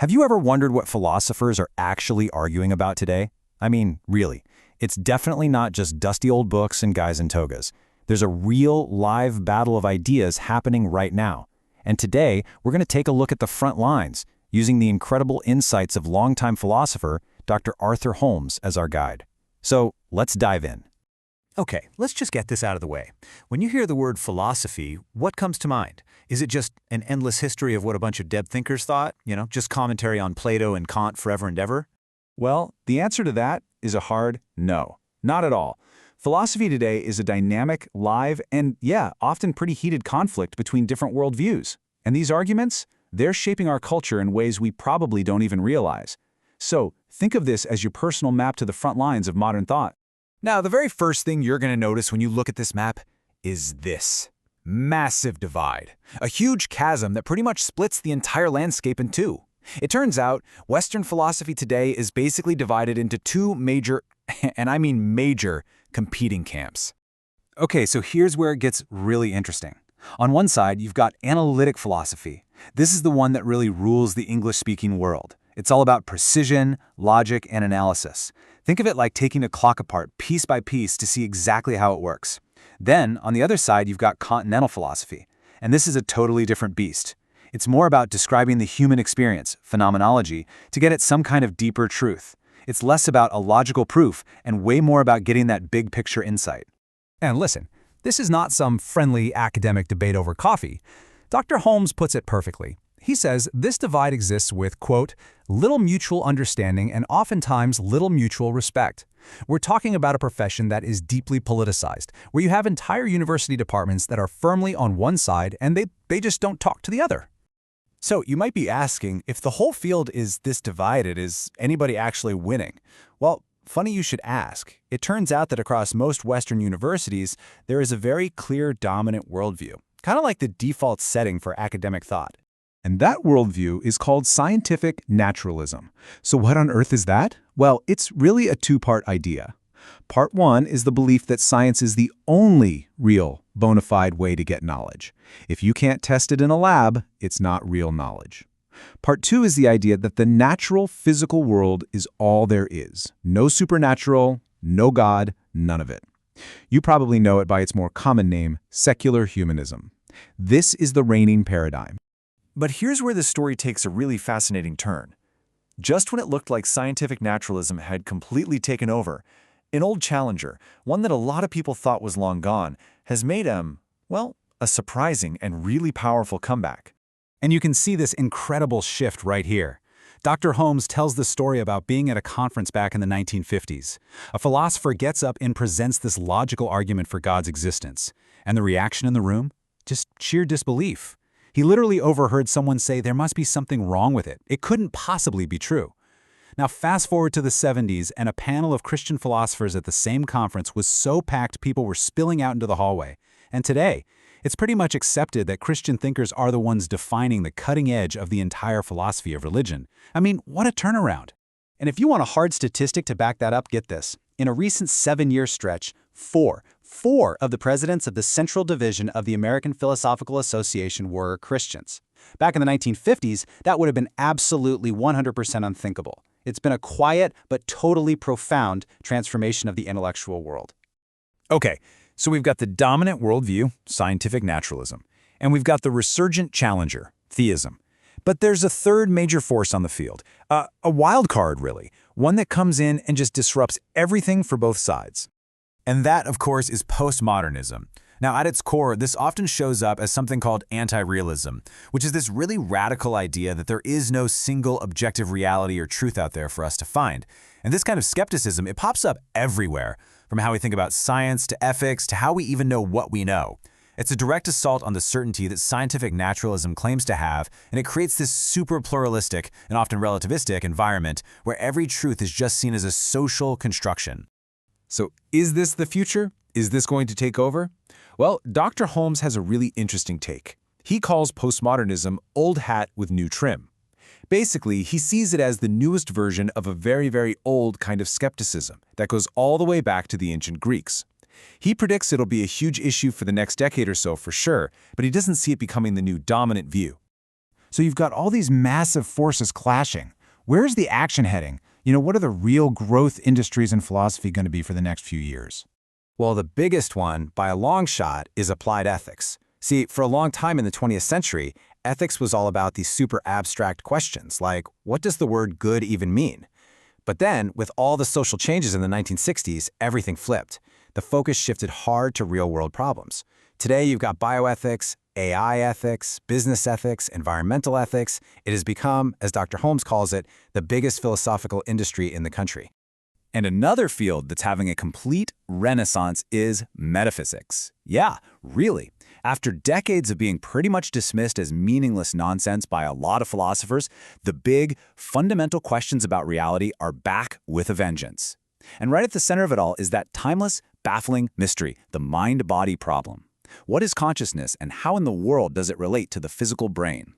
Have you ever wondered what philosophers are actually arguing about today? I mean, really, it's definitely not just dusty old books and guys in togas. There's a real, live battle of ideas happening right now. And today, we're going to take a look at the front lines, using the incredible insights of longtime philosopher Dr. Arthur Holmes as our guide. So, let's dive in. Okay, let's just get this out of the way. When you hear the word philosophy, what comes to mind? Is it just an endless history of what a bunch of dead thinkers thought? Just commentary on Plato and Kant forever and ever? Well, the answer to that is a hard no. Not at all. Philosophy today is a dynamic, live, and often pretty heated conflict between different worldviews. And these arguments, they're shaping our culture in ways we probably don't even realize. So, think of this as your personal map to the front lines of modern thought. Now, the very first thing you're going to notice when you look at this map is this. Massive divide. A huge chasm that pretty much splits the entire landscape in two. It turns out, Western philosophy today is basically divided into two major, and I mean major, competing camps. Okay, so here's where it gets really interesting. On one side, you've got analytic philosophy. This is the one that really rules the English-speaking world. It's all about precision, logic, and analysis. Think of it like taking a clock apart piece by piece to see exactly how it works. Then, on the other side, you've got continental philosophy. And this is a totally different beast. It's more about describing the human experience, phenomenology, to get at some kind of deeper truth. It's less about a logical proof and way more about getting that big picture insight. And listen, this is not some friendly academic debate over coffee. Dr. Holmes puts it perfectly. He says this divide exists with, quote, little mutual understanding and oftentimes little mutual respect. We're talking about a profession that is deeply politicized, where you have entire university departments that are firmly on one side and they just don't talk to the other. So you might be asking, if the whole field is this divided, is anybody actually winning? Well, funny you should ask. It turns out that across most Western universities, there is a very clear dominant worldview, kind of like the default setting for academic thought. And that worldview is called scientific naturalism. So what on earth is that? Well, it's really a two-part idea. Part one is the belief that science is the only real, bona fide way to get knowledge. If you can't test it in a lab, it's not real knowledge. Part two is the idea that the natural physical world is all there is. No supernatural, no God, none of it. You probably know it by its more common name, secular humanism. This is the reigning paradigm. But here's where the story takes a really fascinating turn. Just when it looked like scientific naturalism had completely taken over, an old challenger, one that a lot of people thought was long gone, has made a surprising and really powerful comeback. And you can see this incredible shift right here. Dr. Holmes tells the story about being at a conference back in the 1950s. A philosopher gets up and presents this logical argument for God's existence. And the reaction in the room? Just sheer disbelief. He literally overheard someone say there must be something wrong with it. It couldn't possibly be true. Now fast forward to the 70s, and a panel of Christian philosophers at the same conference was so packed people were spilling out into the hallway. And today, it's pretty much accepted that Christian thinkers are the ones defining the cutting edge of the entire philosophy of religion. I mean, what a turnaround. And if you want a hard statistic to back that up, get this. In a recent 7-year stretch, four of the presidents of the Central Division of the American Philosophical Association were Christians. Back in the 1950s, that would have been absolutely 100% unthinkable. It's been a quiet but totally profound transformation of the intellectual world. Okay, so we've got the dominant worldview, scientific naturalism, and we've got the resurgent challenger, theism. But there's a third major force on the field, a wild card really, one that comes in and just disrupts everything for both sides. And that, of course, is postmodernism. Now, at its core, this often shows up as something called anti-realism, which is this really radical idea that there is no single objective reality or truth out there for us to find. And this kind of skepticism, it pops up everywhere, from how we think about science to ethics to how we even know what we know. It's a direct assault on the certainty that scientific naturalism claims to have, and it creates this super pluralistic and often relativistic environment where every truth is just seen as a social construction. So is this the future? Is this going to take over? Well, Dr. Holmes has a really interesting take. He calls postmodernism old hat with new trim. Basically, he sees it as the newest version of a very, very old kind of skepticism that goes all the way back to the ancient Greeks. He predicts it'll be a huge issue for the next decade or so for sure, but he doesn't see it becoming the new dominant view. So you've got all these massive forces clashing. Where's the action heading? What are the real growth industries in philosophy going to be for the next few years? Well, the biggest one, by a long shot, is applied ethics. See, for a long time in the 20th century, ethics was all about these super abstract questions, like, what does the word good even mean? But then, with all the social changes in the 1960s, everything flipped. The focus shifted hard to real-world problems. Today, you've got bioethics, AI ethics, business ethics, environmental ethics. It has become, as Dr. Holmes calls it, the biggest philosophical industry in the country. And another field that's having a complete renaissance is metaphysics. Yeah, really. After decades of being pretty much dismissed as meaningless nonsense by a lot of philosophers, the big, fundamental questions about reality are back with a vengeance. And right at the center of it all is that timeless, baffling mystery, the mind-body problem. What is consciousness, and how in the world does it relate to the physical brain?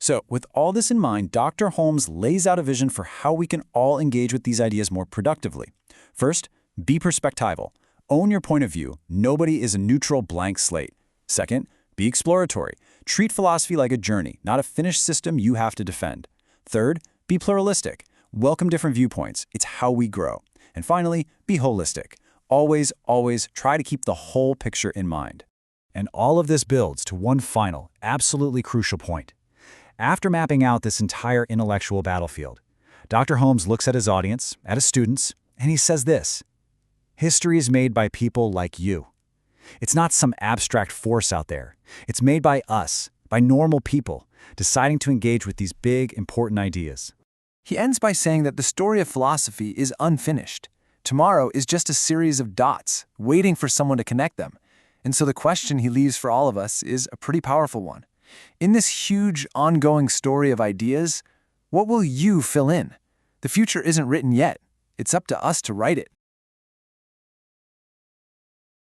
So, with all this in mind, Dr. Holmes lays out a vision for how we can all engage with these ideas more productively. First, be perspectival. Own your point of view. Nobody is a neutral blank slate. Second, be exploratory. Treat philosophy like a journey, not a finished system you have to defend. Third, be pluralistic. Welcome different viewpoints. It's how we grow. And finally, be holistic. Always, always try to keep the whole picture in mind. And all of this builds to one final, absolutely crucial point. After mapping out this entire intellectual battlefield, Dr. Holmes looks at his audience, at his students, and he says this: history is made by people like you. It's not some abstract force out there. It's made by us, by normal people, deciding to engage with these big, important ideas. He ends by saying that the story of philosophy is unfinished. Tomorrow is just a series of dots, waiting for someone to connect them. And so the question he leaves for all of us is a pretty powerful one. In this huge, ongoing story of ideas, what will you fill in? The future isn't written yet. It's up to us to write it.